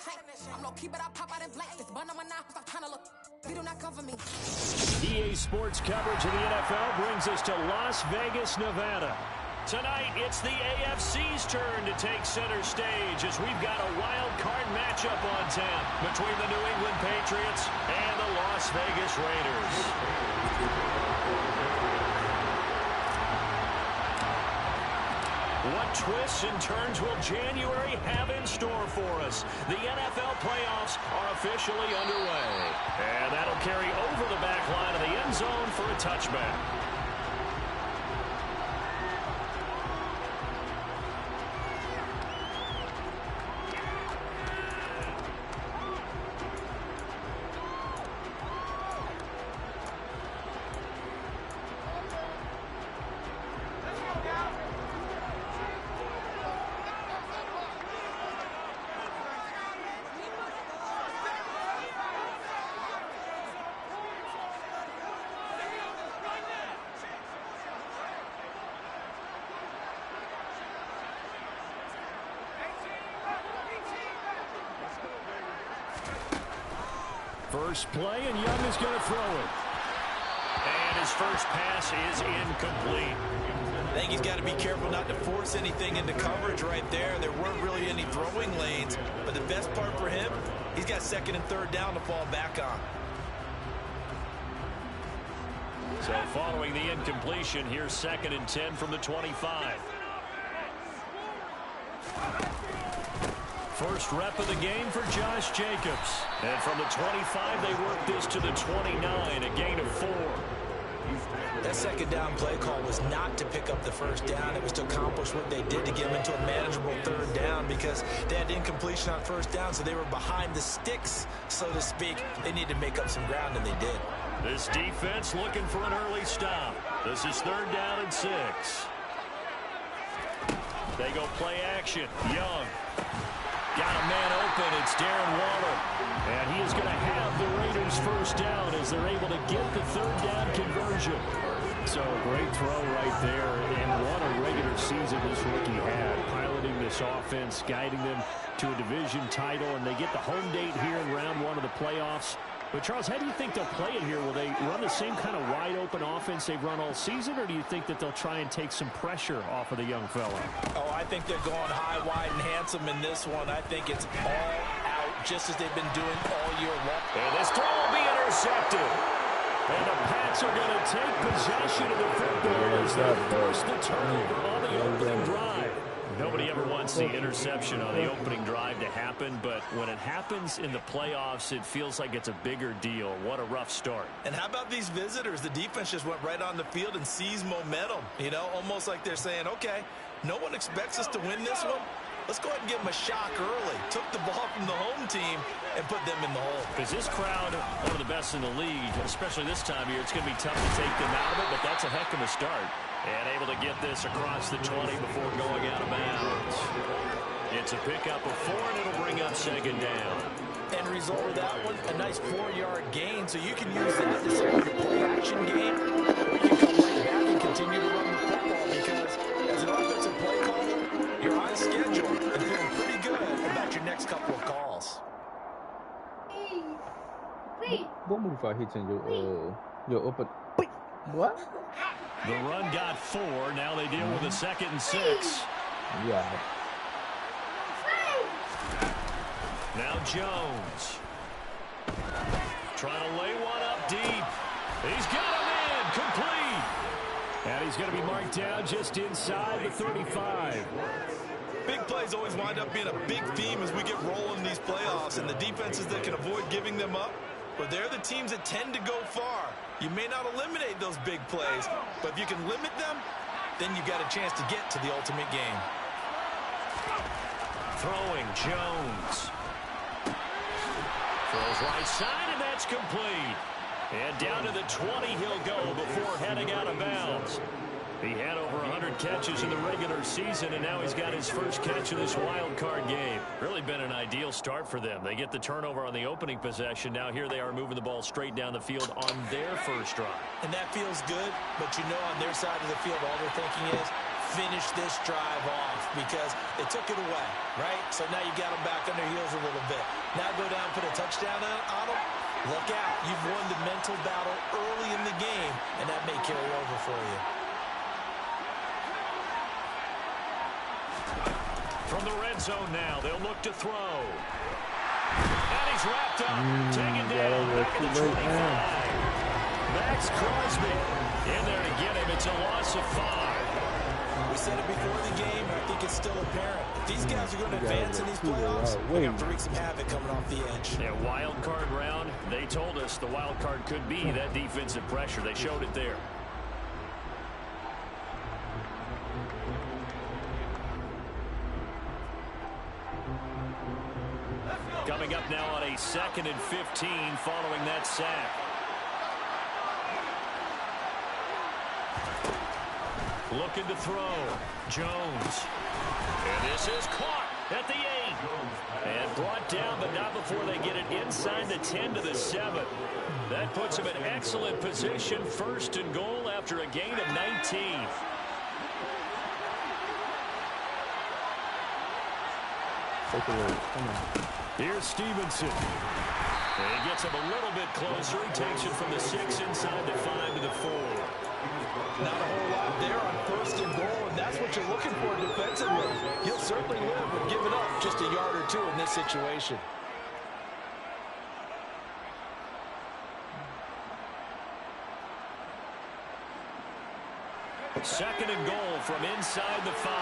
I'm low key, but I pop out in black. This bun on my knife, I'm trying to look. They do not cover me. EA Sports coverage of the NFL brings us to Las Vegas, Nevada. Tonight, it's the AFC's turn to take center stage as we've got a wild card matchup on tap between the New England Patriots and the Las Vegas Raiders. What twists and turns will January have in store for us? The NFL playoffs are officially underway. And that'll carry over the back line of the end zone for a touchback. First play, and Young is going to throw it. And his first pass is incomplete. I think he's got to be careful not to force anything into coverage right there. There weren't really any throwing lanes, but the best part for him, he's got second and third down to fall back on. So following the incompletion, here's 2nd and 10 from the 25. First rep of the game for Josh Jacobs. And from the 25, they work this to the 29, a gain of 4. That second down play call was not to pick up the first down. It was to accomplish what they did to get them into a manageable third down because they had incompletion on first down, so they were behind the sticks, so to speak. They needed to make up some ground, and they did. This defense looking for an early stop. This is 3rd down and 6. They go play action. Young. Got a man open. It's Darren Waller. And he is going to have the Raiders first down as they're able to get the 3rd down conversion. So great throw right there. And what a regular season this rookie had. Piloting this offense, guiding them to a division title. And they get the home date here in round 1 of the playoffs. But, Charles, how do you think they'll play it here? Will they run the same kind of wide-open offense they've run all season, or do you think that they'll try and take some pressure off of the young fella? Oh, I think they're going high, wide, and handsome in this one. I think it's all out, just as they've been doing all year long. And this throw will be intercepted. And the Pats are going to take possession of the football as they force the turnover on the opening drive. Nobody ever wants the interception on the opening drive to happen, but when it happens in the playoffs, it feels like it's a bigger deal. What a rough start. And how about these visitors? The defense just went right on the field and seized momentum. You know, almost like they're saying, okay, no one expects us to win this one. Let's go ahead and give them a shock early. Took the ball from the home team and put them in the hole. Because this crowd, one of the best in the league, especially this time of year, it's going to be tough to take them out of it, but that's a heck of a start. And able to get this across the 20 before going out of bounds. It's a pickup of 4, and it'll bring up 2nd down. End result of that one, a nice 4-yard gain, so you can use that to set up your play-action game, or you can come right back and continue to run the football because as an offensive play caller, you're on schedule and feeling pretty good about your next couple of calls. What move I hit in your open? What? The run got 4. Now they deal with a 2nd and 6. Yeah. Now Jones. Trying to lay one up deep. He's got him in. Complete. And he's going to be marked down just inside the 35. Big plays always wind up being a big theme as we get rolling in these playoffs, and the defenses that can avoid giving them up, but they're the teams that tend to go far. You may not eliminate those big plays, but if you can limit them, then you've got a chance to get to the ultimate game. Throwing Jones. Throws right side, and that's complete. And down to the 20 he'll go before heading out of bounds. He had over 100 catches in the regular season, and now he's got his first catch of this wild card game. Really been an ideal start for them. They get the turnover on the opening possession. Now here they are moving the ball straight down the field on their first drive. And that feels good, but you know on their side of the field all they're thinking is finish this drive off because they took it away, right? So now you got them back on their heels a little bit. Now go down, put a touchdown on them. Look out. You've won the mental battle early in the game, and that may carry over for you. From the red zone now, they'll look to throw. And he's wrapped up, taken down back at the 25. Max Crosby in there to get him. It's a loss of 5. We said it before the game, and I think it's still apparent. If these guys are going to advance in these playoffs, we have to wreak some havoc coming off the edge. Yeah, wild card round. They told us the wild card could be that defensive pressure. They showed it there. Coming up now on a 2nd and 15 following that sack. Looking to throw. Jones. And this is caught at the 8. And brought down, but not before they get it inside the 10 to the 7. That puts him in excellent position. 1st and goal after a gain of 19. Come on. Here's Stevenson. And he gets him a little bit closer. He takes it from the 6 inside the 5 to the 4. Not a whole lot there on 1st and goal, and that's what you're looking for defensively. He'll certainly live with giving up just a yard or 2 in this situation. Second and goal from inside the 5.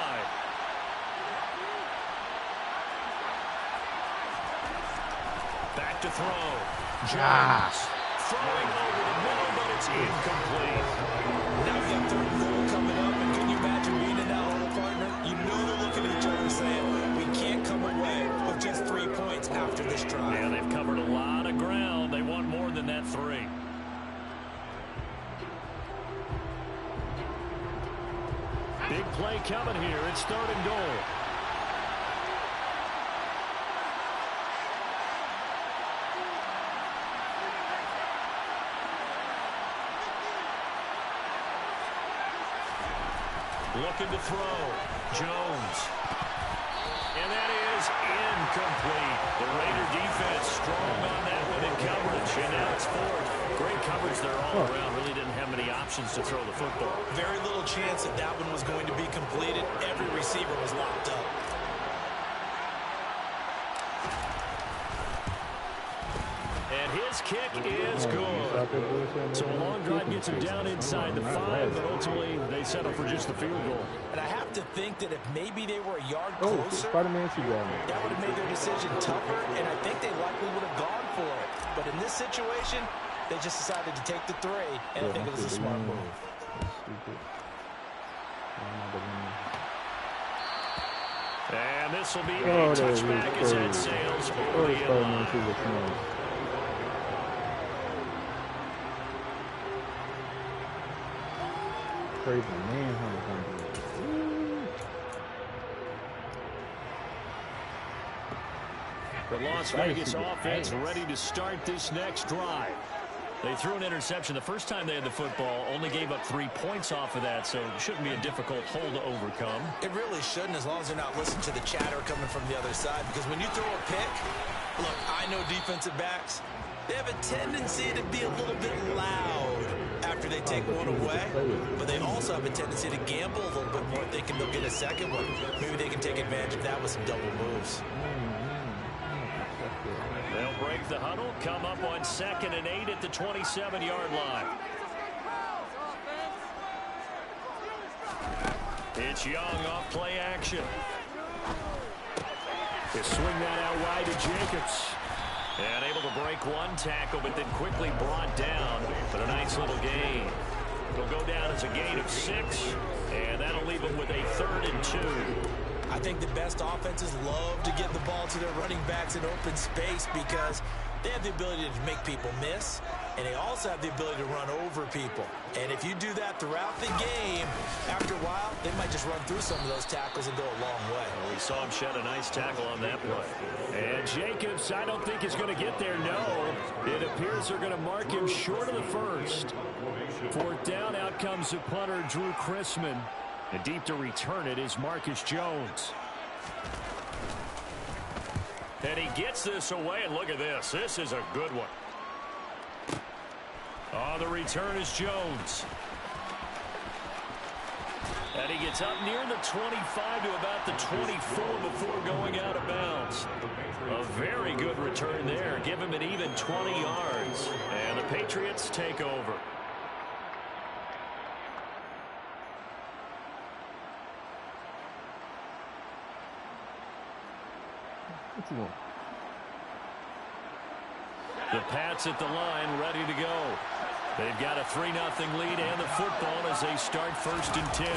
Back to throw. Jones throwing over the middle, but it's incomplete. Now you got 3rd and goal coming up, and can you imagine being in that huddle, partner? You know they're looking at each other saying, we can't come away with just 3 points after this drive. Yeah, they've covered a lot of ground. They want more than that 3. Big play coming here. It's 3rd and goal. Looking to throw. Jones. And that is incomplete. The Raider defense strong on that one in coverage. And now it's 4th. Great coverage there all around. Really didn't have many options to throw the football. Very little chance that that one was going to be completed. Every receiver was locked up. And his kick is good. So a long drive gets him down inside the 5, but ultimately they settle for just the field goal. And I have to think that if maybe they were a yard closer, Spider-Man, that would have made their decision tougher, and I think they likely would have gone for it. But in this situation, they just decided to take the 3, and I think it was a smart move. And this will be a touchback as it sails over the end line. Crazy manhunt. The Las Vegas offense ready to start this next drive. They threw an interception the first time they had the football, only gave up 3 points off of that, so it shouldn't be a difficult hole to overcome. It really shouldn't, as long as they're not listening to the chatter coming from the other side, because when you throw a pick, look, I know defensive backs, they have a tendency to be a little bit loud after they take one away, but they also have a tendency to gamble a little bit more, thinking they'll get a second one. Maybe they can take advantage of that with some double moves. They'll break the huddle, come up on 2nd and 8 at the 27-yard line. It's Young off play action. They swing that out wide to Jacobs. And able to break one tackle, but then quickly brought down. But a nice little gain. It'll go down as a gain of 6, and that'll leave them with a 3rd and 2. I think the best offenses love to get the ball to their running backs in open space because they have the ability to make people miss, and they also have the ability to run over people. And if you do that throughout the game, after a while, they might just run through some of those tackles and go a long way. Well, we saw him shed a nice tackle on that play. And Jacobs, I don't think is going to get there, no. It appears they're going to mark him short of the 1st. 4th down, out comes the punter, Drew Chrisman. And deep to return it is Marcus Jones. And he gets this away, and look at this. This is a good one. Oh, the return is Jones. And he gets up near the 25 to about the 24 before going out of bounds. A very good return there. Give him an even 20 yards. And the Patriots take over. What you want? The Pats at the line, ready to go. They've got a 3-0 lead and the football as they start 1st and 10.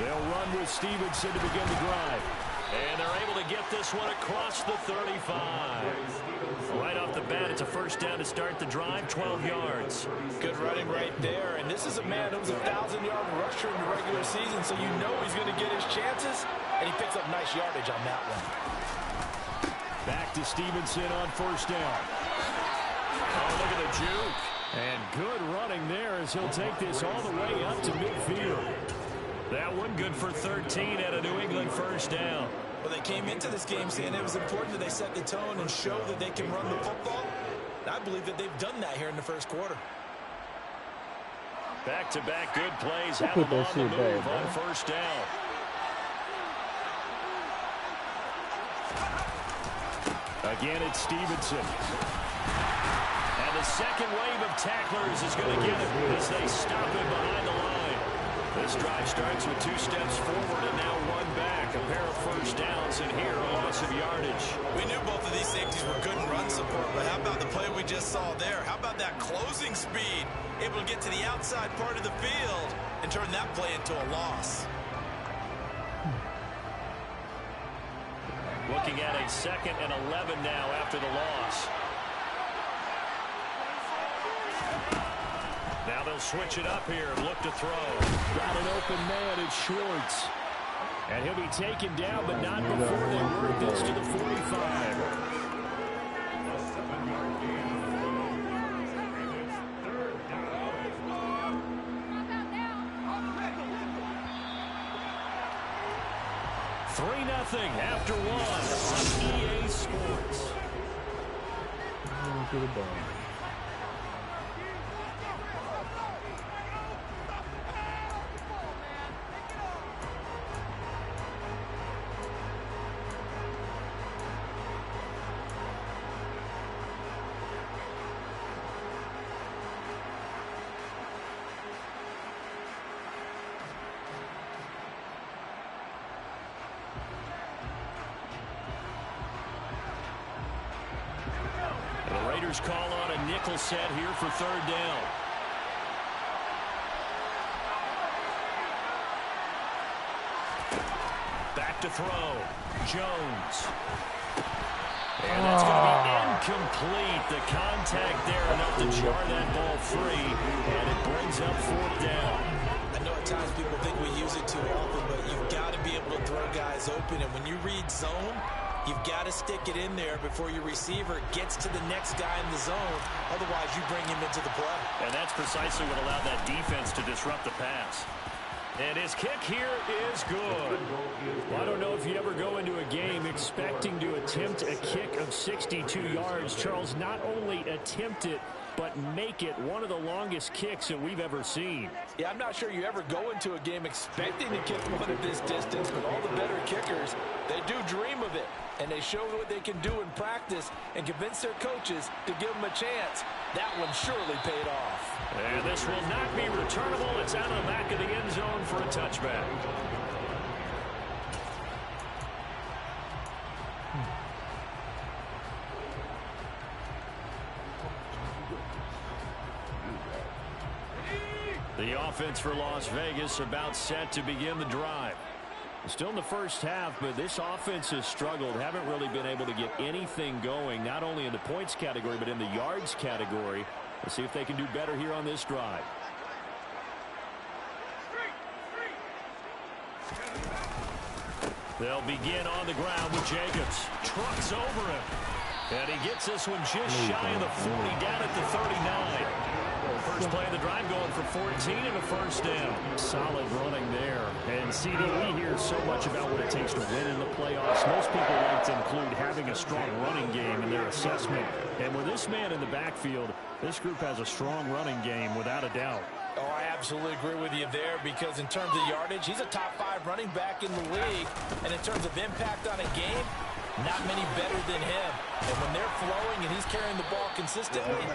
They'll run with Stevenson to begin the drive. And they're able to get this one across the 35. Right off the bat, it's a 1st down to start the drive, 12 yards. Good running right there. And this is a man who was a 1,000-yard rusher in the regular season, so you know he's going to get his chances. And he picks up nice yardage on that one. Back to Stevenson on 1st down. Oh, look at the juke. And good running there as he'll take this all the way up to midfield. That one good for 13 at a New England 1st down. Well, they came into this game saying it was important that they set the tone and show that they can run the football. And I believe that they've done that here in the 1st quarter. Back-to-back good plays. Have them on the move on 1st down. Again, it's Stevenson. And the second wave of tacklers is going to get him as they stop him behind the line. This drive starts with 2 steps forward and now 1 back. A pair of 1st downs, and here a loss of yardage. We knew both of these safeties were good in run support, but how about the play we just saw there? How about that closing speed? Able to get to the outside part of the field and turn that play into a loss. Looking at a 2nd and 11 now after the loss. Now they'll switch it up here and look to throw. Got an open man, it's Schwartz. And he'll be taken down, but not before they work this to the 45. Nothing after 1 on EA Sports. To the ball. Call on a nickel set here for 3rd down. Back to throw. Jones. And that's going to be incomplete. The contact there enough to jar that ball free. And it brings up 4th down. I know at times people think we use it too often, but you've got to be able to throw guys open. And when you read zone, you've got to stick it in there before your receiver gets to the next guy in the zone. Otherwise, you bring him into the play. And that's precisely what allowed that defense to disrupt the pass. And his kick here is good. Well, I don't know if you ever go into a game expecting to attempt a kick of 62 yards. Charles, not only attempt it, but make it one of the longest kicks that we've ever seen. Yeah, I'm not sure you ever go into a game expecting to kick one of this distance, but all the better kickers, they do dream of it. And they show what they can do in practice and convince their coaches to give them a chance. That one surely paid off. And this will not be returnable. It's out of the back of the end zone for a touchback. The offense for Las Vegas about set to begin the drive. Still in the 1st half, but this offense has struggled. Haven't really been able to get anything going, not only in the points category, but in the yards category. Let's see if they can do better here on this drive. They'll begin on the ground with Jacobs. Trucks over him. And he gets this one just shy of the 40, down at the 39. First play of the drive going for 14 and a first down. Solid running there. And CD, we hear so much about what it takes to win in the playoffs. Most people like to include having a strong running game in their assessment. And with this man in the backfield, this group has a strong running game without a doubt. Oh, I absolutely agree with you there, because in terms of yardage, he's a top 5 running back in the league. And in terms of impact on a game, not many better than him. And when they're flowing and he's carrying the ball consistently,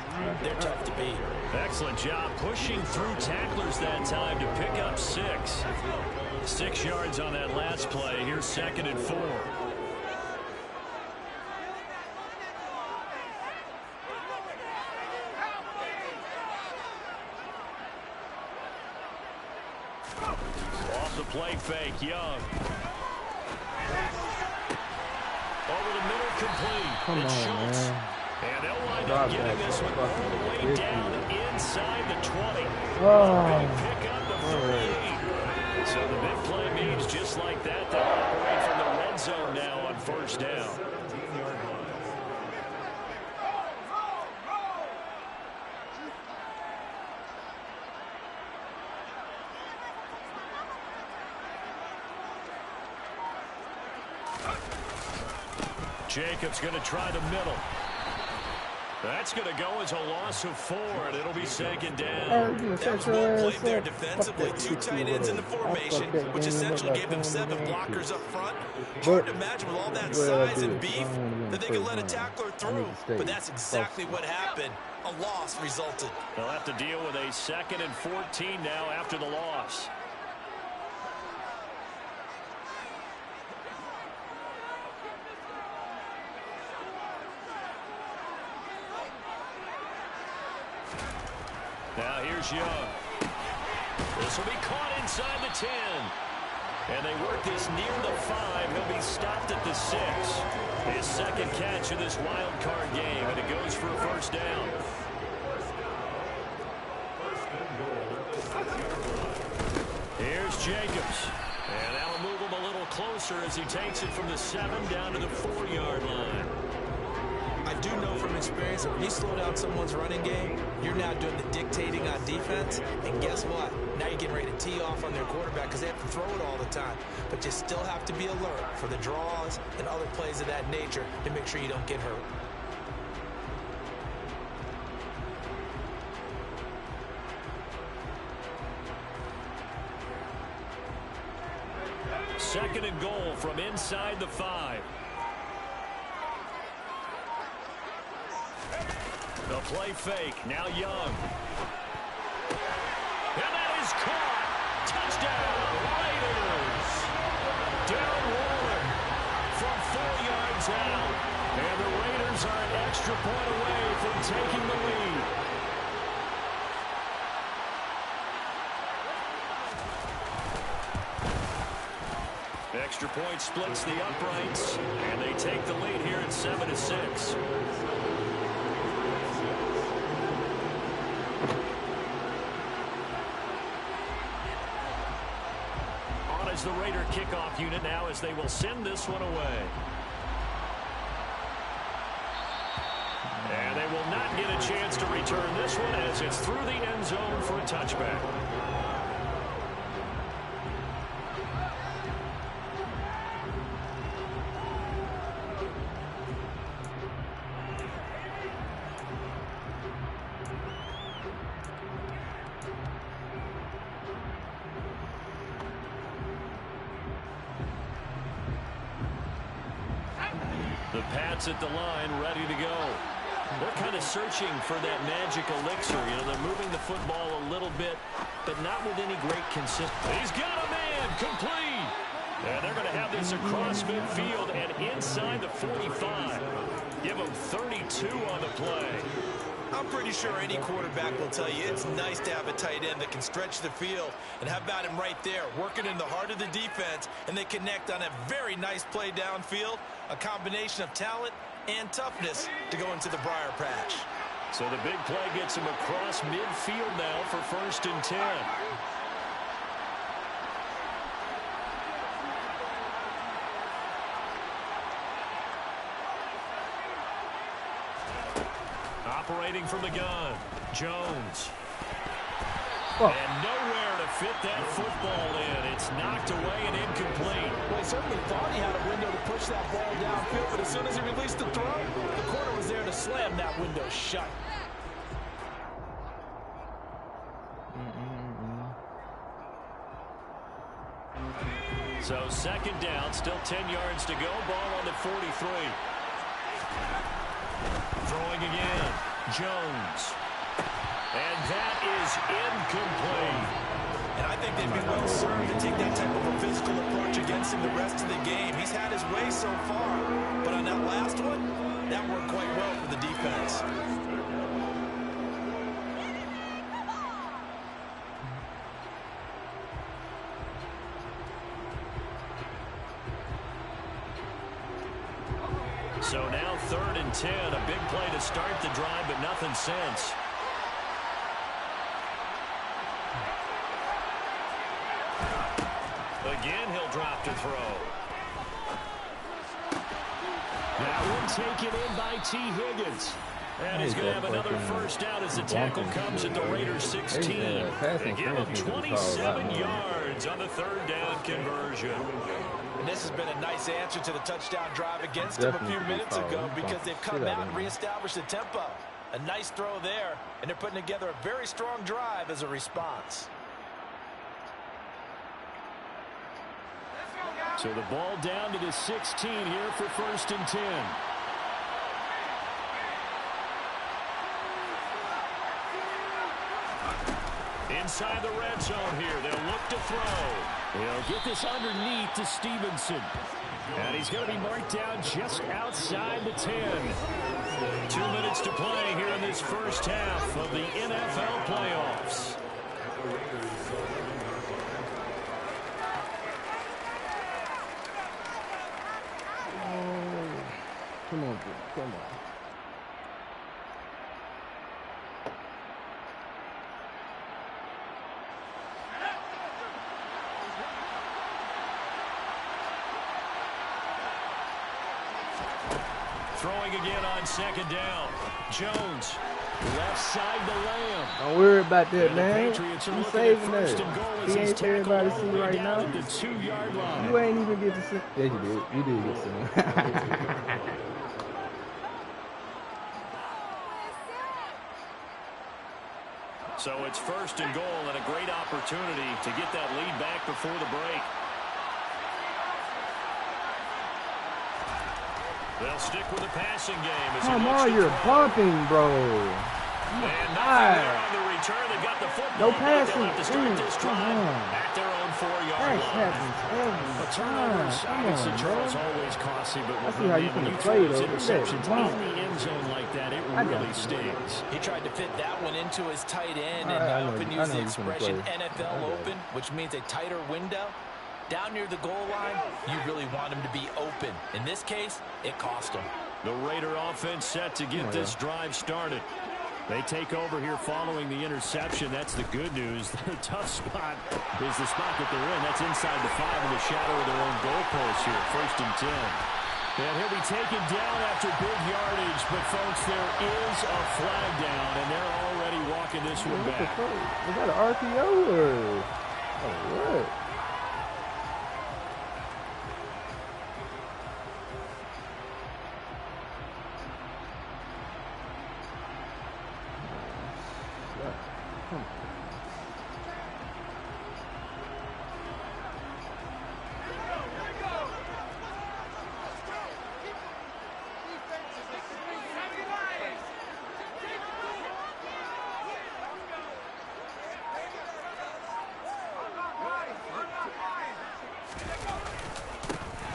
they're tough to beat. Excellent job pushing through tacklers that time to pick up 6. 6 yards on that last play. Here's 2nd and 4. Off the play fake, Young. Over the middle, complete. Come It's on, Schultz. man. And they'll wind Drop up getting back. this one all the way down inside the 20. Oh. Big pick up the 38. So the big play means just like that, they'll operate from the red zone now on first down. Jacobs going to try the middle. That's going to go as a loss of 4, and it'll be 2nd down. That was well played there defensively. 2 tight ends in the formation, which essentially gave them 7 blockers up front. Hard to imagine with all that size and beef that they could let a tackler through. But that's exactly what happened. A loss resulted. They'll have to deal with a 2nd and 14 now after the loss. Now here's Young. This will be caught inside the 10. And they work this near the 5. He'll be stopped at the 6. His 2nd catch of this wild card game, and it goes for a first down. Here's Jacobs. And that'll move him a little closer as he takes it from the 7 down to the 4-yard line. I do know from experience, when you slow down someone's running game, you're now doing the dictating on defense. And guess what? Now you're getting ready to tee off on their quarterback because they have to throw it all the time. But you still have to be alert for the draws and other plays of that nature to make sure you don't get hurt. Second and goal from inside the 5. The play fake. Now Young. And that is caught. Touchdown, Raiders. Darren Waller from 4 yards out. And the Raiders are an extra point away from taking the lead. Extra point splits the uprights, and they take the lead here at 7-6. On is the Raider kickoff unit now as they will send this one away. And they will not get a chance to return this one as it's through the end zone for a touchback. The Pats at the line, ready to go. They're kind of searching for that magic elixir. You know, they're moving the football a little bit, but not with any great consistency. He's got a man, complete. And they're going to have this across midfield and inside the 45. Give them 32 on the play. I'm pretty sure any quarterback will tell you it's nice to have a tight end that can stretch the field. And how about him right there, working in the heart of the defense, and they connect on a very nice play downfield, a combination of talent and toughness to go into the briar patch. So the big play gets him across midfield now for 1st and 10. Operating from the gun, Jones. And nowhere to fit that football in. It's knocked away and incomplete. Well, he certainly thought he had a window to push that ball downfield, but as soon as he released the throw, the corner was there to slam that window shut. So second down, still 10 yards to go. Ball on the 43. Throwing again. Jones. And that is incomplete. And I think they'd be well served to take that type of a physical approach against him the rest of the game. He's had his way so far, but on that last one, that worked quite well for the defense. So now 3rd and 10, a big play to start the drive, but nothing since. Again, he'll drop to throw. That one taken in by T. Higgins. And he's going to have another first down as the tackle comes at the Raiders 16. They give him 27 yards on the 3rd down conversion. And this has been a nice answer to the touchdown drive against them a few minutes ago because they've come out and reestablished the tempo. A nice throw there, and they're putting together a very strong drive as a response. So the ball down to the 16 here for 1st and 10. Inside the red zone here. They'll look to throw. He'll get this underneath to Stevenson. And he's going to be marked down just outside the 10. 2 minutes to play here in this first half of the NFL playoffs. Come on, come on. Throwing again on 2nd down. Jones, left side to Lamb. Don't worry about that, And man. Patriots are You looking saving at 1st that. and goal as He he's ain't for everybody to tackled see all the way right down now. at the 2-yard line. You ain't even get to see. Yes, you did. You did get to see. So it's 1st and goal and a great opportunity to get that lead back before the break. They'll stick with the passing game. As Come on, you're bumping, bro. And nothing there on the return. They got the football. No passing. They'll have to start this Come drive on. at their own 4-yard That line. happens every time. Come on, It's bro. always costly, but I see how you when can you play, throw those though. Look at that interceptions bump. in the end zone like that, it I got really you. stings. He tried to fit that one into his tight end, and I I know often you- use I know the you can expression play. NFL open, which means a tighter window. Down near the goal line, you really want him to be open. In this case, it cost him. The Raider offense set to get this drive started. They take over here following the interception. That's the good news. The tough spot is the spot that they're in. That's inside the 5 in the shadow of their own goalpost here. 1st and 10. And he'll be taken down after big yardage. But, folks, there is a flag down, and they're already walking this one What the back. fuck? Was that an RPO or what?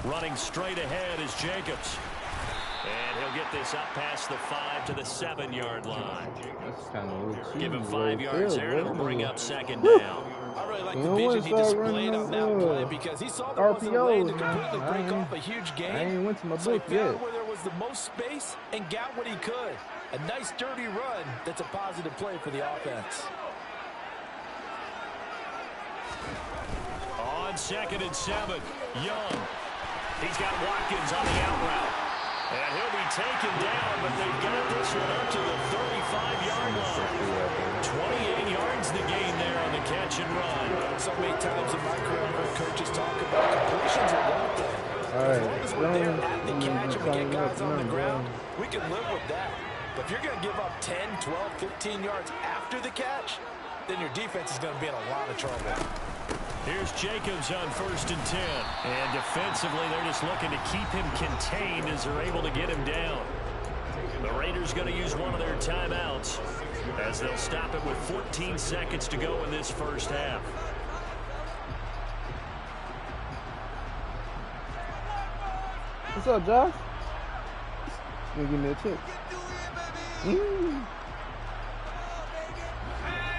Running straight ahead is Jacobs. And he'll get this up past the 5 to the 7-yard line. That's kind of weird. Give him 5 yards there, and it'll bring up 2nd Woo. down. I really like You the know what? vision he Start displayed running on that those, play because he saw there was a RPOs, lane to man. completely break off a huge I game. ain't went to my So he book found yet. where there was the most space and got what he could. A nice dirty run that's a positive play for the offense. On 2nd and 7, Young. He's got Watkins on the out route. And he'll be taken down, but they've got this one up to the 35-yard line. 28 yards the gain there on the catch and run. So many times in my career, I've heard coaches talk about completions are one thing. As long as we're there at the catch and we get guys on the ground, we can live with that. But if you're going to give up 10, 12, 15 yards after the catch, then your defense is going to be in a lot of trouble. Here's Jacobs on 1st and 10. And defensively, they're just looking to keep him contained as they're able to get him down. The Raiders going to use one of their timeouts as they'll stop it with 14 seconds to go in this first half. What's up, Josh? You gonna give me a tip?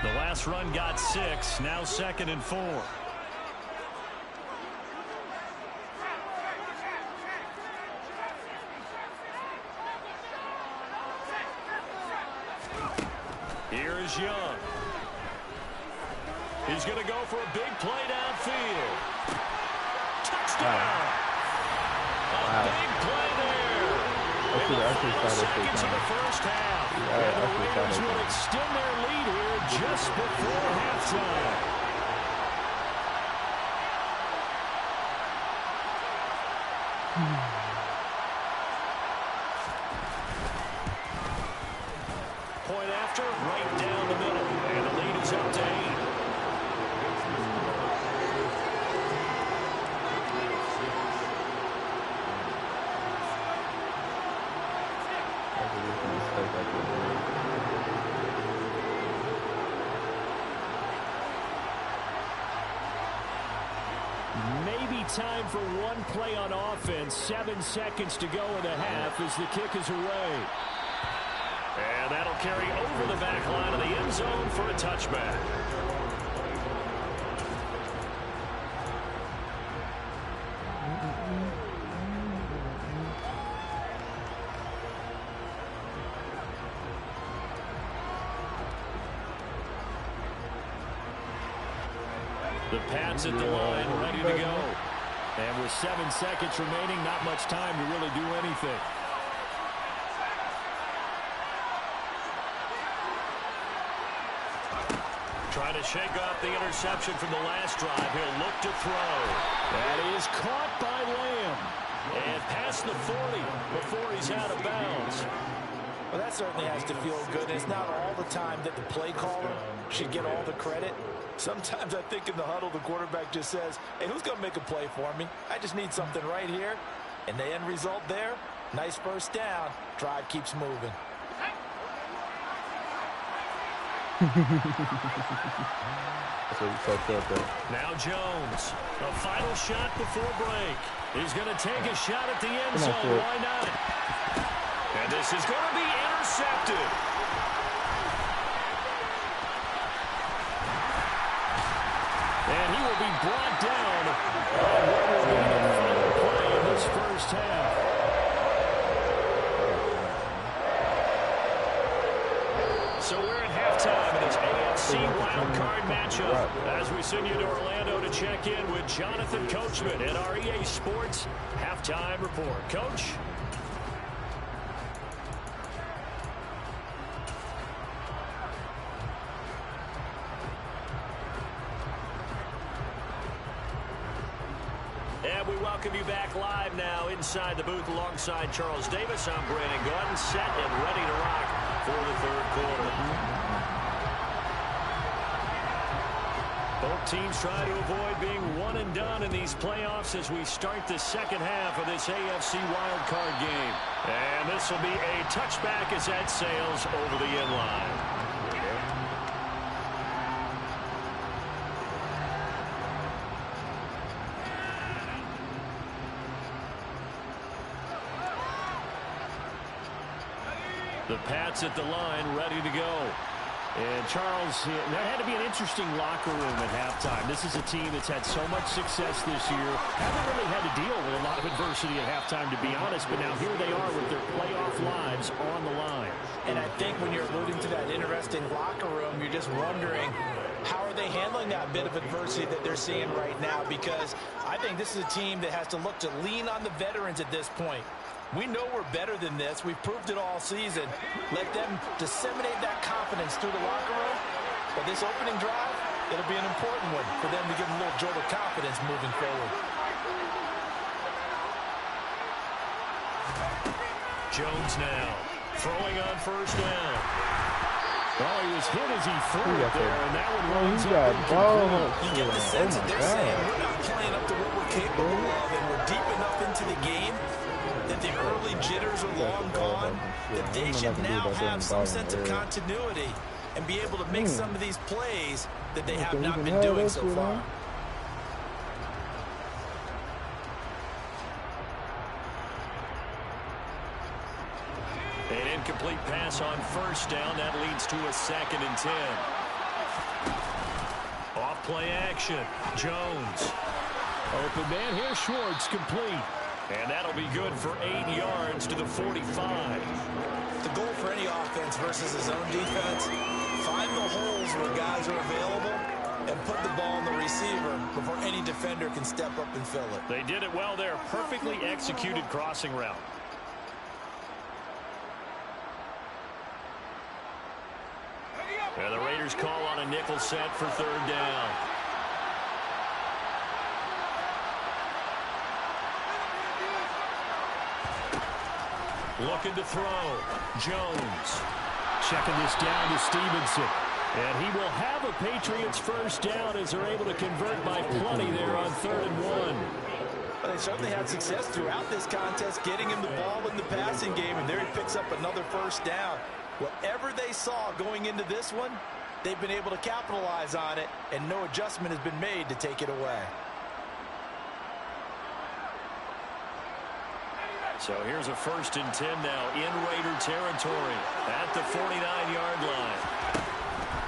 The last run got 6. Now 2nd and 4. Here is Young. He's going to go for a big play downfield. Touchdown. A big play there. In the final seconds of the first half. And the Raiders will extend their lead here just before halftime. Point after, right down the middle. And the lead is up to 8. Maybe time for one play on offense. 7 seconds to go in the half as the kick is away. And that'll carry over the back line of the end zone for a touchback. The Pats at the line, ready to go. And with 7 seconds remaining, not much time to really do anything. Trying to shake off the interception from the last drive. He'll look to throw. That is caught by Lamb. And past the 40 before he's out of bounds. Well, that certainly has to feel good. It's not all the time that the play caller should get all the credit. Sometimes I think in the huddle, the quarterback just says, hey, who's going to make a play for me? I just need something right here. And the end result there, nice first down. Drive keeps moving. That's what you fucked up there. Now Jones, a final shot before break. He's going to take a shot at the end zone. Why not? And this is going to be intercepted. And he will be brought down on what will be the final play in this first half. So we're at halftime in this AFC wildcard matchup as we send you to Orlando to check in with Jonathan Coachman at our EA Sports Halftime Report. Coach? And we welcome you back live now inside the booth alongside Charles Davis. I'm Brandon Gordon, set and ready to rock for the third quarter. Both teams try to avoid being one and done in these playoffs as we start the second half of this AFC wildcard game. And this will be a touchback as that sails over the end line. The Pats at the line, ready to go. And Charles, that had to be an interesting locker room at halftime. This is a team that's had so much success this year. Haven't really had to deal with a lot of adversity at halftime, to be honest. But now here they are with their playoff lives on the line. And I think when you're alluding to that interesting locker room, you're just wondering, how are they handling that bit of adversity that they're seeing right now? Because I think this is a team that has to look to lean on the veterans at this point. We know we're better than this. We've proved it all season. Let them disseminate that confidence through the locker room. But this opening drive, it'll be an important one for them to give them a little jolt of confidence moving forward. Jones now throwing on first down. Oh, he was hit as he threw it there, and that one runs up incomplete. You get the sense that they're saying we're not playing up to what we're capable of, and we're deep enough into the game that the early jitters are long gone, that they should now have some sense of continuity and be able to make some of these plays that they have not been doing so far. An incomplete pass on first down. That leads to a 2nd and 10. Off play action. Jones. Open man here. Schwartz complete. And that'll be good for 8 yards to the 45. The goal for any offense versus his own defense, find the holes where guys are available and put the ball on the receiver before any defender can step up and fill it. They did it well there. Perfectly executed crossing route. And the Raiders call on a nickel set for 3rd down. Looking to throw. Jones. Checking this down to Stevenson. And he will have a Patriots first down as they're able to convert by plenty there on 3rd and 1. But they certainly had success throughout this contest, getting him the ball in the passing game, and there he picks up another first down. Whatever they saw going into this one, they've been able to capitalize on it, and no adjustment has been made to take it away. So here's a 1st and 10 now in Raider territory at the 49-yard line.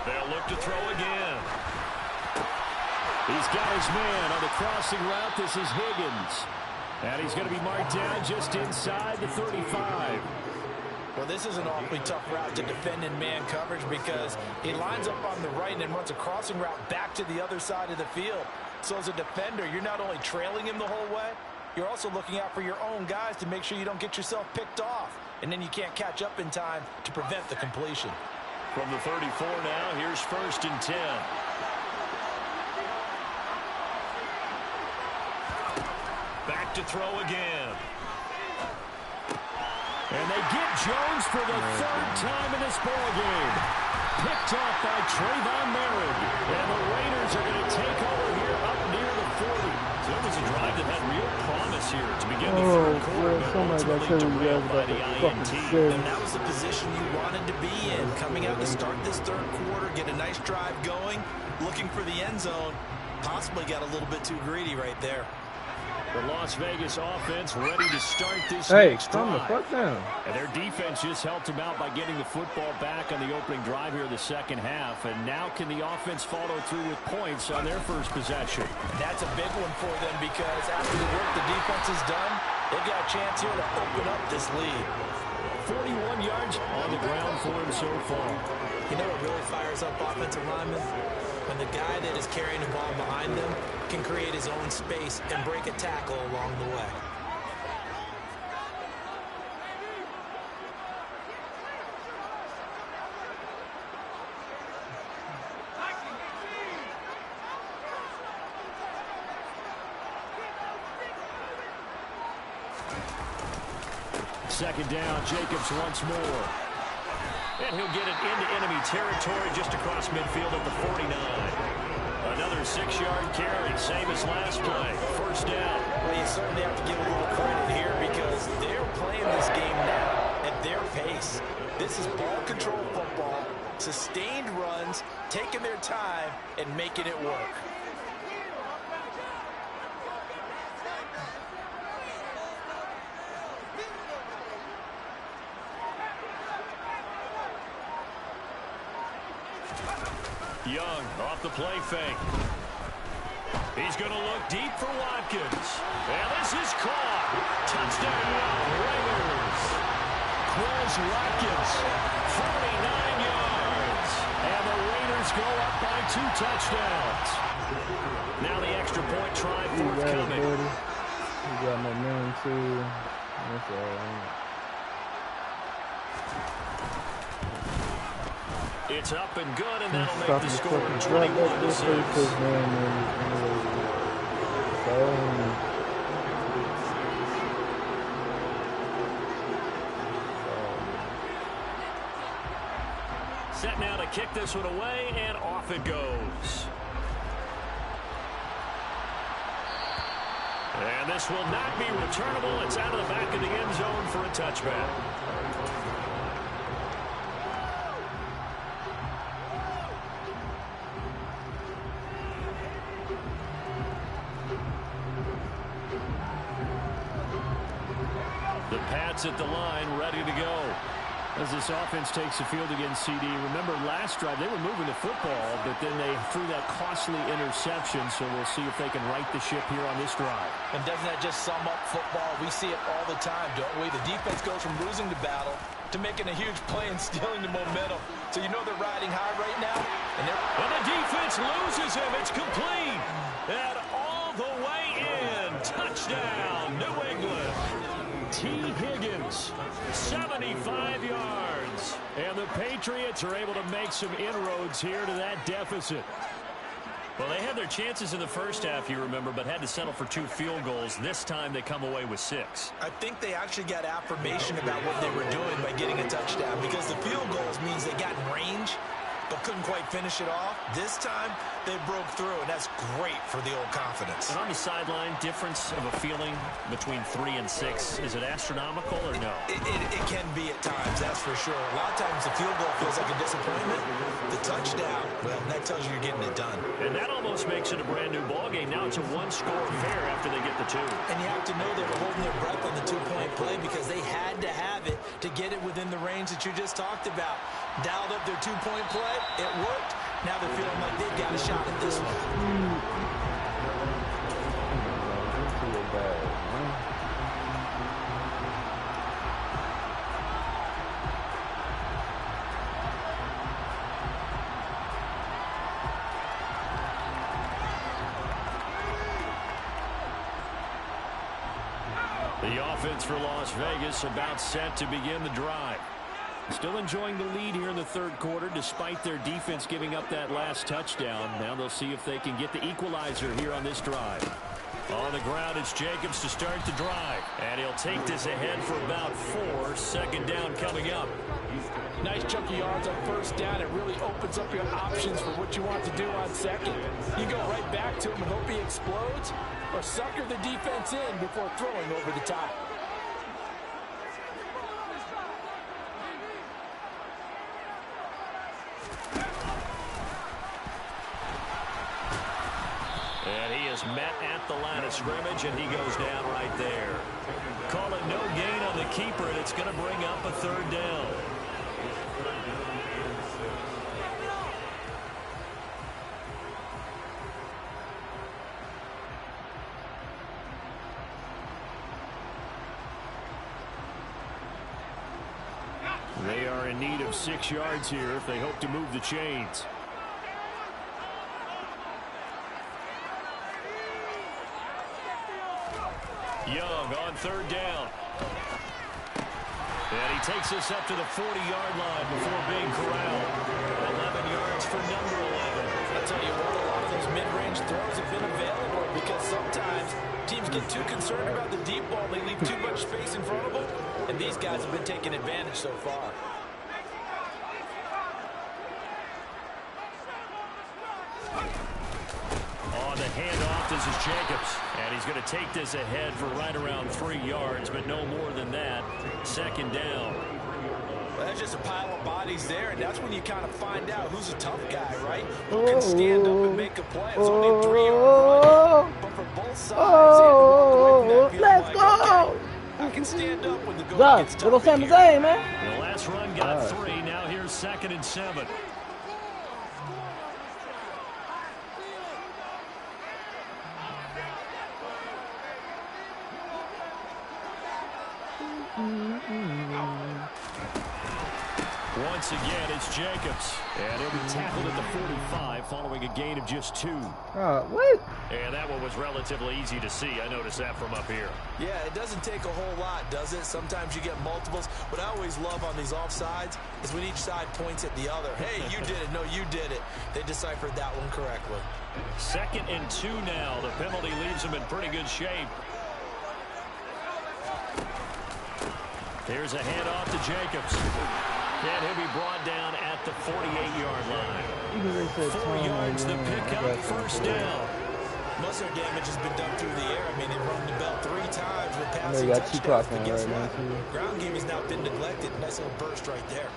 They'll look to throw again. He's got his man on the crossing route. This is Higgins. And he's going to be marked down just inside the 35. Well, this is an awfully tough route to defend in man coverage because he lines up on the right and then runs a crossing route back to the other side of the field. So as a defender, you're not only trailing him the whole way, you're also looking out for your own guys to make sure you don't get yourself picked off. And then you can't catch up in time to prevent the completion. From the 34 now, here's 1st and 10. Back to throw again. And they get Jones for the 3rd time in this ballgame. Picked off by Trayvon Merritt. And the Raiders are going to take over here up near the 40. So it was a drive that had real promise here to begin the 3rd quarter. But ultimately derailed by the INT. And that was the position you wanted to be in. Coming out to start this 3rd quarter, get a nice drive going, looking for the end zone. Possibly got a little bit too greedy right there. The Las Vegas offense ready to start this next drive. Calm the fuck down. And their defense just helped them out by getting the football back on the opening drive here in the 2nd half. And now can the offense follow through with points on their first possession? That's a big one for them because after the work the defense has done, they've got a chance here to open up this lead. 41 yards on the ground for him so far. You know what really fires up offensive linemen? When the guy that is carrying the ball behind them can create his own space and break a tackle along the way. Second down, Jacobs once more. And he'll get it into enemy territory just across midfield at the 49. Another 6-yard carry, same as last play. First down. Well, you certainly have to give a little credit here because they're playing this game now at their pace. This is ball control football, sustained runs, taking their time, and making it work. Young off the play fake. He's going to look deep for Watkins. And this is caught. Touchdown, Raiders. Quez Watkins, 49 yards. And the Raiders go up by 2 touchdowns. Now the extra point try forthcoming. We got momentum too. That's all right. It's up and good, and that'll Stop make the the score fucking 21-6. Set now to kick this one away, and off it goes. And this will not be returnable. It's out of the back of the end zone for a touchback. The Pats at the line, ready to go. As this offense takes the field against CD. Remember last drive, they were moving the football, but then they threw that costly interception, so we'll see if they can right the ship here on this drive. And doesn't that just sum up football? We see it all the time, don't we? The defense goes from losing the battle to making a huge play and stealing the momentum. So you know they're riding high right now. And the defense loses him. It's complete. And all the way in. Touchdown, New England. T. Higgins, 75 yards. And the Patriots are able to make some inroads here to that deficit. Well, they had their chances in the first half, you remember, but had to settle for 2 field goals. This time they come away with 6. I think they actually got affirmation about what they were doing by getting a touchdown, because the field goals means they got in range but couldn't quite finish it off. This time, they broke through, and that's great for the old confidence. And on the sideline, difference of a feeling between 3 and 6, is it astronomical or no? It can be at times, that's for sure. A lot of times the field goal feels like a disappointment. The touchdown, well, that tells you you're getting it done. And that almost makes it a brand new ballgame. Now it's a 1-score affair after they get the 2. And you have to know they were holding their breath on the 2-point play because they had to have it to get it within the range that you just talked about. Dialed up their 2-point play. It worked. Now they're feeling like they've got a shot at this one. The offense for Las Vegas about set to begin the drive. Still enjoying the lead here in the third quarter despite their defense giving up that last touchdown. Now they'll see if they can get the equalizer here on this drive. On the ground, it's Jacobs to start the drive. And he'll take this ahead for about 4. Second down coming up. Nice chunky yards on first down. It really opens up your options for what you want to do on second. You go right back to him and hope he explodes, or sucker the defense in before throwing over the top. And he is met at the line of scrimmage, and he goes down right there. Call it no gain on the keeper, and it's going to bring up a third down. They are in need of 6 yards here if they hope to move the chains. Young on third down. And he takes this up to the 40-yard line before being corralled. 11 yards for number 11. I'll tell you what, a lot of those mid-range throws have been available because sometimes teams get too concerned about the deep ball. They leave too much space in front of them, and these guys have been taking advantage so far. On the handoff, this is Jacobs. And he's going to take this ahead for right around 3 yards, but no more than that. Second down. Well, that's just a pile of bodies there, and that's when you kind of find out who's a tough guy, right? Who can stand up and make a play. It's only a 3-yard run, but for both sides, they had to walk away from that field like, okay, I can stand up when the goal gets tough in here. The last run got 3. Now here's 2nd and 7. Once again, it's Jacobs. And he'll be tackled at the 45 following a gain of just 2. What? And that one was relatively easy to see. I noticed that from up here. Yeah, it doesn't take a whole lot, does it? Sometimes you get multiples. What I always love on these offsides is when each side points at the other. Hey, you did it. No, you did it. They deciphered that one correctly. 2nd and 2 now. The penalty leaves them in pretty good shape. Here's a handoff to Jacobs. And he'll be brought down at the 48-yard line. 4 yards to pick up, first down. Most of their damage has been done through the air. I mean, they've run the bell 3 times with passing touchdowns. But guess what? Ground game has now been neglected. Nice little burst right there.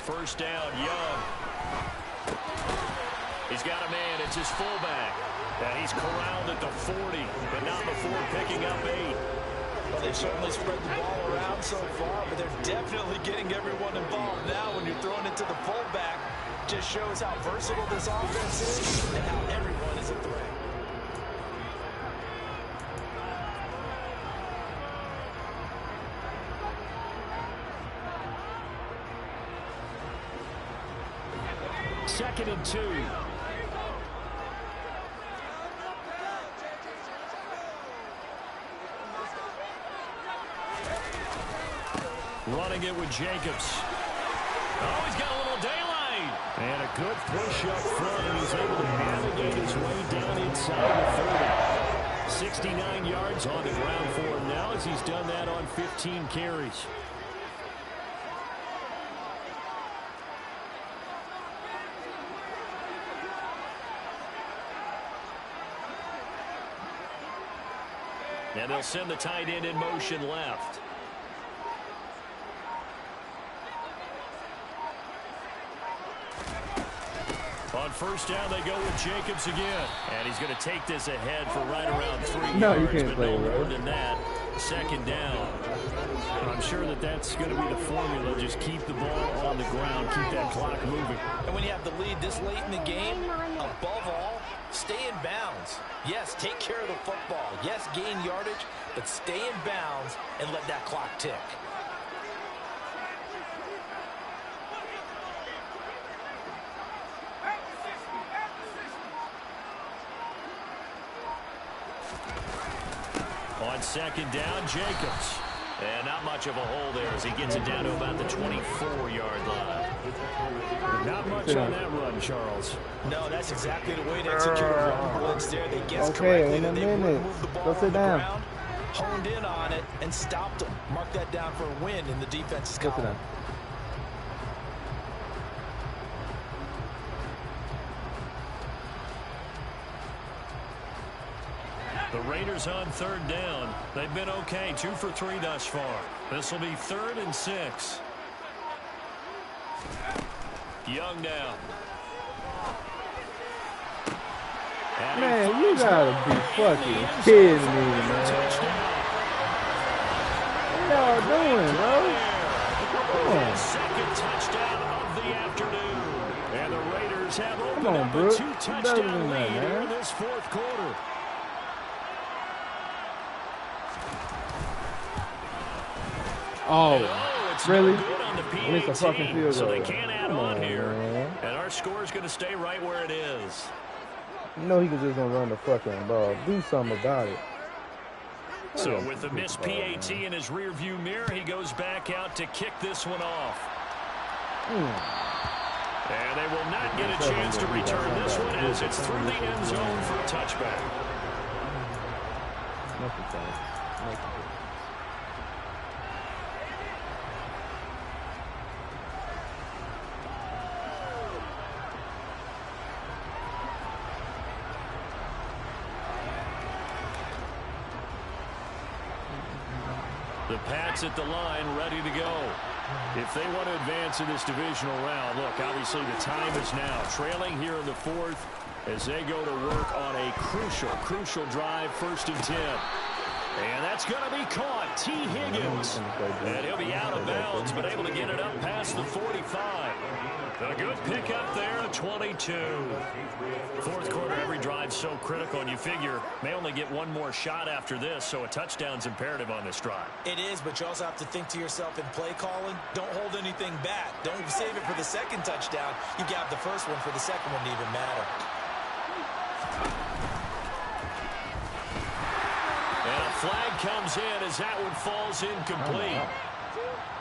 First down, Young. He's got a man. It's his fullback. And he's corralled at the 40, but not before picking up 8. Well, they've certainly spread the ball around so far, but they're definitely getting everyone involved now when you're throwing it to the fullback. Just shows how versatile this offense is and how everyone is a threat. Second and 2. Running it with Jacobs. Oh, he's got a little daylight. And a good push up front, and he's able to navigate his way down inside the 30. 69 yards on the ground for him now as he's done that on 15 carries. And they'll send the tight end in motion left. On first down, they go with Jacobs again. And he's going to take this ahead for right around 3 yards. You can't but play, no more right? than that. Second down. I'm sure that that's going to be the formula. Just keep the ball on the ground. Keep that clock moving. And when you have the lead this late in the game, above all, stay in bounds. Yes, take care of the football. Yes, gain yardage, but stay in bounds and let that clock tick. On second down, Jacobs. And not much of a hole there as he gets it down to about the 24-yard line. Not much on that run, Charles. No, that's exactly the way to execute a run blitz there. They guessed correctly that they would move the ball on the ground, honed in on it, and stopped them. Mark that down for a win in the defense's column. The Raiders on third down. They've been okay, 2 for 3 thus far. This will be 3rd and 6. Young down. Man, you gotta be fucking kidding me, man. What y'all doing, bro? Come on. Second touchdown of the afternoon. And the Raiders have opened up a Brooke. 2-touchdown lead here in this 4th quarter. Oh, really? At least a fucking field goal. So they can't add on here. Man. And our score is going to stay right where it is. You know he can just gonna run the fucking ball. Do something about it. So with the missed PAT in his rearview mirror, he goes back out to kick this one off. And they will not get a chance to return this one as it's through the end zone for a touchback. The Pats at the line, ready to go. If they want to advance in this divisional round, look, obviously the time is now. Trailing here in the 4th, as they go to work on a crucial drive, 1st and 10. And that's going to be caught. T. Higgins. And he'll be out of bounds, but able to get it up past the 45. A good pickup there, 22. 4th quarter, every drive's so critical, and you figure may only get one more shot after this, so a touchdown's imperative on this drive. It is, but you also have to think to yourself in play calling, don't hold anything back. Don't save it for the second touchdown. You got the first one for the second one to even matter. And a flag comes in as that one falls incomplete.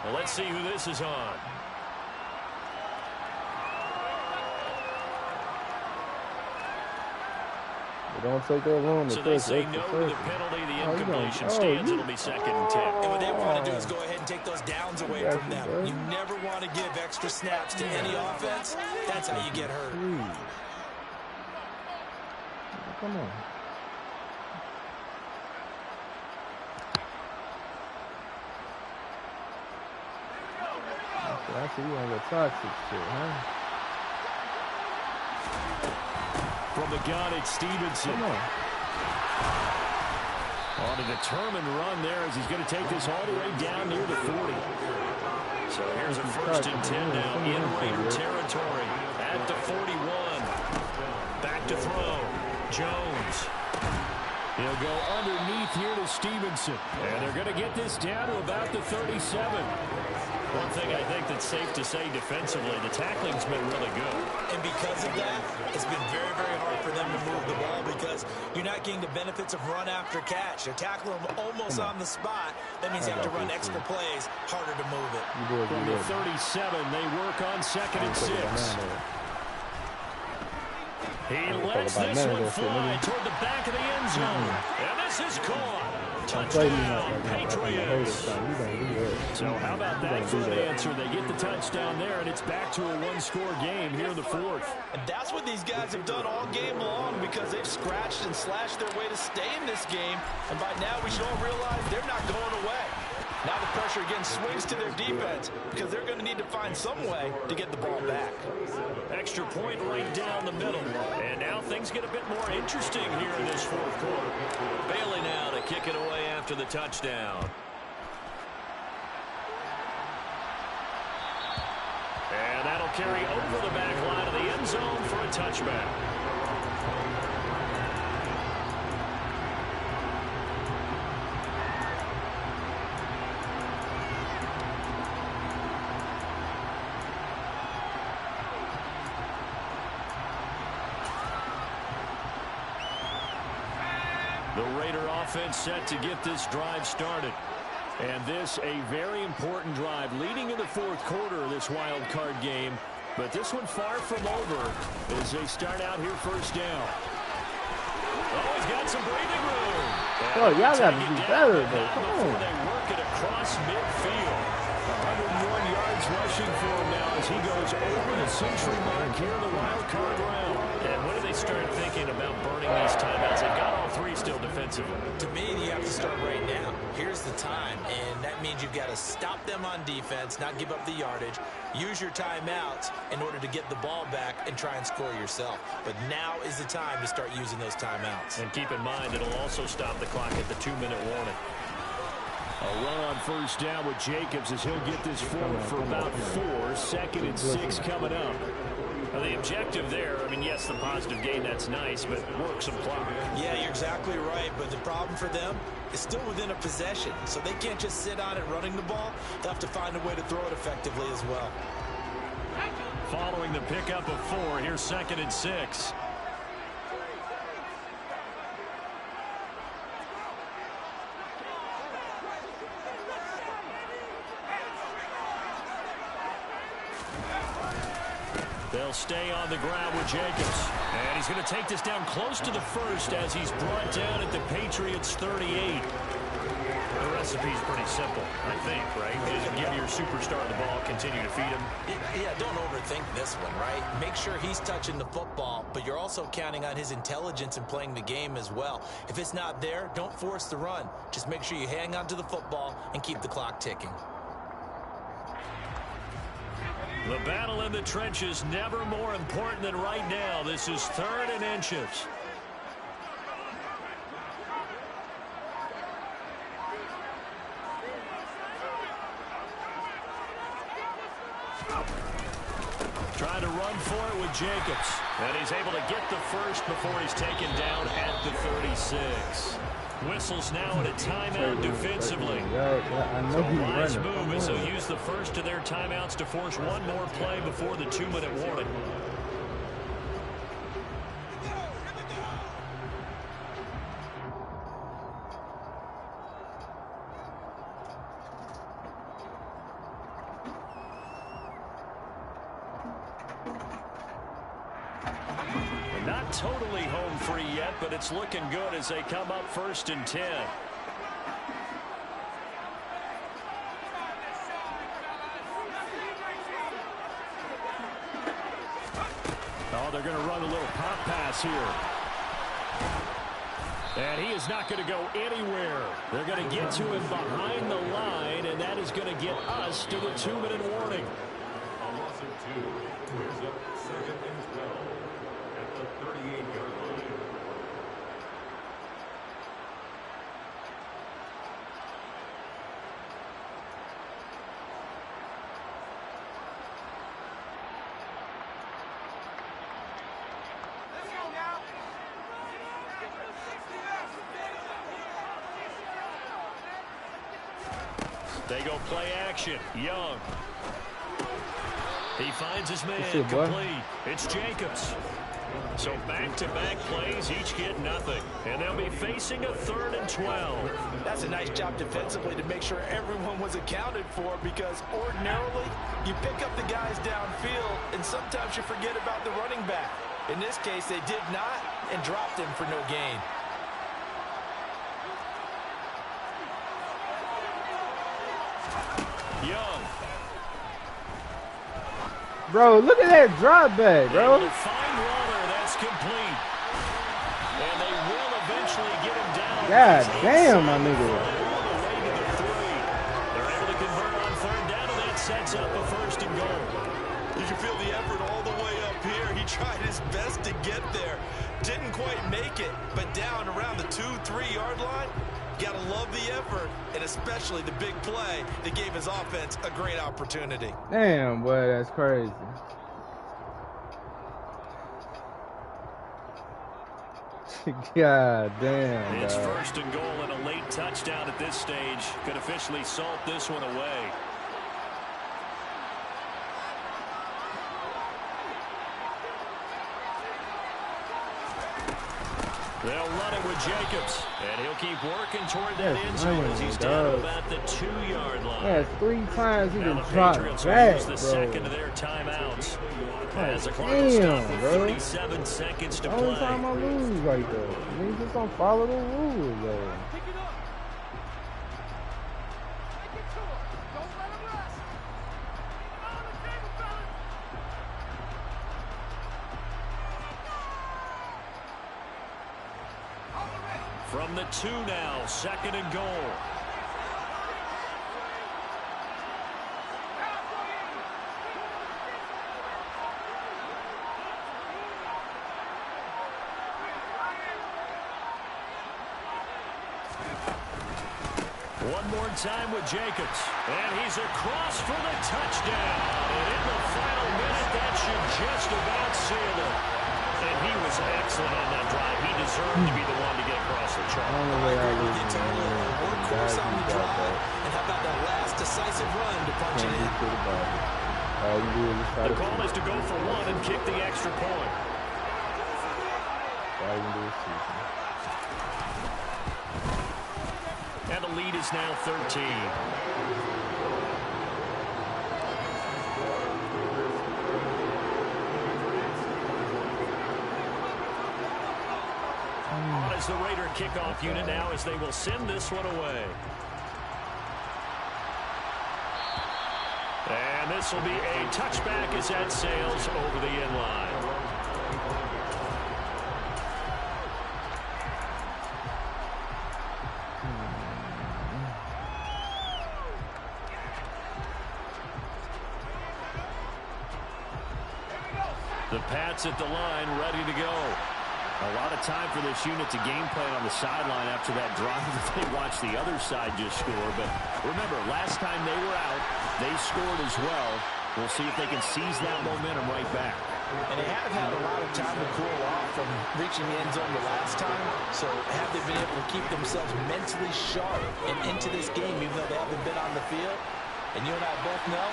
Well, let's see who this is on. Don't take that long. So they say no to the penalty. The incompletion stands. It'll be 2nd and 10. And what they want to do is go ahead and take those downs away from them. You never want to give extra snaps to any offense. That's how you get hurt. Come on. I see you on the toxic shit, huh? From the gun, it's Stevenson. On a determined run there as he's going to take this all the way down near the 40. So here's a 1st and 10 now in Raider territory at the 41. Back to throw. Jones. He'll go underneath here to Stevenson. And they're going to get this down to about the 37. One thing I think that's safe to say defensively, the tackling's been really good. And because of that, it's been very, very hard for them to move the ball because you're not getting the benefits of run after catch. They're tackling them almost on the spot. That means you have to run extra plays, harder to move it. From the 37, they work on 2nd and 6. He lets this one fly toward the back of the end zone. And this is caught. Touchdown, Patriots. So how about that for an answer? They get the touchdown there, and it's back to a one-score game here in the 4th. And that's what these guys have done all game long because they've scratched and slashed their way to stay in this game. And by now we should all realize they're not going away. Now the pressure again swings to their defense because they're going to need to find some way to get the ball back. Extra point right down the middle. And now things get a bit more interesting here in this 4th quarter. Bailey now to kick it away after the touchdown. And that'll carry over the back line of the end zone for a touchback. The Raider offense set to get this drive started. And this a very important drive leading in the 4th quarter of this wild card game. But this one far from over as they start out here 1st down. Oh, he's got some breathing room. Oh, y'all got to do better, though. Come on. They work it across midfield. 101 yards rushing for him now as he goes over the century mark here in the wild card round. And when do they start thinking about burning these timeouts? They've got all 3 still defensively. To me, you have to start right now. Here's the time, and that means you've got to stop them on defense, not give up the yardage, use your timeouts in order to get the ball back and try and score yourself. But now is the time to start using those timeouts. And keep in mind, it'll also stop the clock at the 2-minute warning. A run on 1st down with Jacobs as he'll get this forward for about 4. 2nd and 6 coming up. Now the objective there, I mean, yes, the positive gain, that's nice, but work some clock. Yeah, you're exactly right, but the problem for them is still within a possession, so they can't just sit on it running the ball. They'll have to find a way to throw it effectively as well. Following the pickup of 4, here's 2nd and 6. They'll stay on the ground with Jacobs. And he's going to take this down close to the 1st as he's brought down at the Patriots 38. The recipe's pretty simple, I think, right? Just give your superstar the ball, continue to feed him. Yeah, don't overthink this one, right? Make sure he's touching the football, but you're also counting on his intelligence in playing the game as well. If it's not there, don't force the run. Just make sure you hang on to the football and keep the clock ticking. The battle in the trenches never more important than right now. This is 3rd and inches. Trying to run for it with Jacobs. And he's able to get the first before he's taken down at the 36. Whistles now at a timeout defensively. So a wise move as they'll use the first of their timeouts to force one more play before the 2-minute warning. Not totally home free yet, but it's looking good as they come up 1st and 10. Oh, they're going to run a little pop pass here. And he is not going to go anywhere. They're going to get to him behind the line, and that is going to get us to the 2-minute warning. On loss of 2, brings up 2nd and 12 at the 38-yard line. They go play action. Young. He finds his man complete. It's Jacobs. So back-to-back plays, each get nothing. And they'll be facing a 3rd and 12. That's a nice job defensively to make sure everyone was accounted for, because ordinarily you pick up the guys downfield and sometimes you forget about the running back. In this case, they did not and dropped him for no gain. Young. Bro, look at that drop back, bro. Able to find Waller. That's complete. And they will eventually get him down. God damn, my nigga. They're able to convert on 3rd down, and that sets up a 1st and goal. You can feel the effort all the way up here. He tried his best to get there. Didn't quite make it, but down around the 2-3 yard line. Gotta love the effort, and especially the big play that gave his offense a great opportunity. Damn, boy, that's crazy. God damn. It's dog. 1st and goal and a late touchdown at this stage. Could officially salt this one away. They'll run it with Jacobs, and he'll keep working toward that end zone as he's down about the 2-yard line. Yeah, 3 times he Now just the dropped Patriots back, will use the bro. 2nd of their timeouts. God As the clock is stopped with bro. 37 seconds to The only play. time I lose right there. Niggas just don't follow the rules, though. From the 2 now, 2nd and goal. One more time with Jacobs. And he's across for the touchdown. And in the final minute, that should just about seal it. And he was excellent on that drive. He deserved to be the one to get across the track. Workhorse on the drive. And how about that last decisive run to punch it in? The call is to go for 1 and kick the extra point. And the lead is now 13. On is the Raider kickoff unit now as they will send this one away. And this will be a touchback as that sails over the end line. The Pats at the line, ready to go. A lot of time for this unit to game plan on the sideline after that drive that they watched the other side just score. But remember, last time they were out, they scored as well. We'll see if they can seize that momentum right back. And they have had a lot of time to cool off from reaching the end zone the last time. So have they been able to keep themselves mentally sharp and into this game, even though they haven't been on the field? And you and I both know,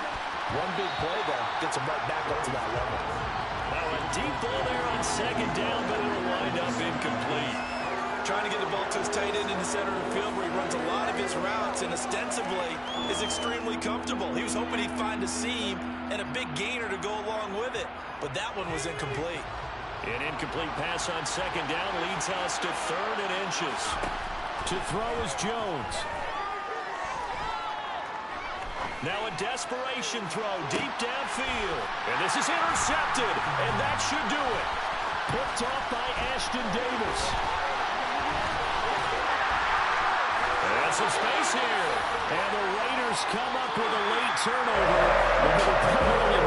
one big play there gets them right back up to that level. Now a deep ball there on second down, but it'll wind up incomplete. Trying to get the ball to his tight end in the center of the field where he runs a lot of his routes and ostensibly is extremely comfortable. He was hoping he'd find a seam and a big gainer to go along with it, but that one was incomplete. An incomplete pass on second down leads us to 3rd and inches. To throw is Jones. Now a desperation throw deep downfield. And this is intercepted, and that should do it. Picked off by Ashton Davis. And some space here. And the Raiders come up with a late turnover.